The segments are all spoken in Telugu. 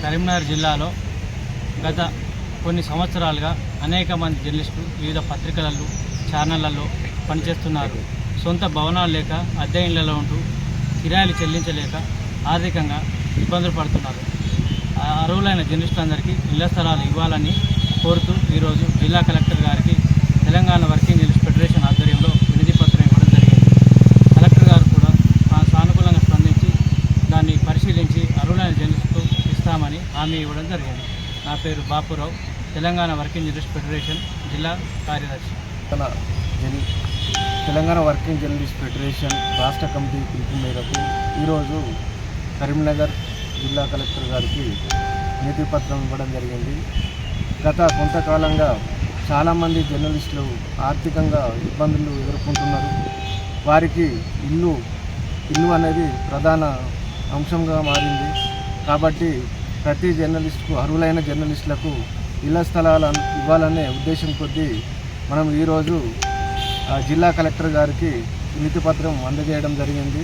కరీంనగర్ జిల్లాలో గత కొన్ని సంవత్సరాలుగా అనేక మంది జర్నలిస్టులు వివిధ పత్రికలలో ఛానళ్లలో పనిచేస్తున్నారు. సొంత భవనాలు లేక అద్దె ఇళ్లలో ఉంటూ కిరాయిలు చెల్లించలేక ఆర్థికంగా ఇబ్బందులు పడుతున్నారు. అర్హులైన జర్నలిస్టులందరికీ ఇళ్ల స్థలాలు ఇవ్వాలని కోరుతూ ఈరోజు జిల్లా కలెక్టర్ గారికి తెలంగాణ వర్కింగ్ జర్నలిస్ట్ ఫెడరేషన్ ఆధ్వర్యంలో వినతి పత్రం ఇవ్వడం జరిగింది. కలెక్టర్ గారు కూడా సానుకూలంగా స్పందించి దాన్ని పరిశీలించి అర్హులైన జర్నలిస్టుకు ఇస్తామని హామీ ఇవ్వడం జరిగింది. నా పేరు Bapurao, Telangana working journalist federation జిల్లా కార్యదర్శి. తెలంగాణ వర్కింగ్ జర్నలిస్ట్ ఫెడరేషన్ రాష్ట్ర కమిటీ పిలుపు మేరకు ఈరోజు కరీంనగర్ జిల్లా కలెక్టర్ గారికి వినతి పత్రం ఇవ్వడం జరిగింది. గత కొంతకాలంగా చాలామంది జర్నలిస్టులు ఆర్థికంగా ఇబ్బందులు ఎదుర్కొంటున్నారు. వారికి ఇల్లు అనేది ప్రధాన అంశంగా మారింది. కాబట్టి ప్రతి జర్నలిస్టుకు అర్హులైన జర్నలిస్టులకు ఇళ్ల స్థలాలు ఇవ్వాలనే ఉద్దేశం కొద్దీ మనం ఈరోజు జిల్లా కలెక్టర్ గారికి వినతి పత్రం అందజేయడం జరిగింది.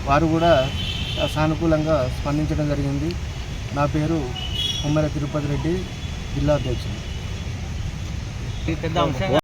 వారు కూడా సానుకూలంగా స్పందించడం జరిగింది. నా పేరు కొమ్మర తిరుపతి రెడ్డి, జిల్లా అధ్యక్షుడు.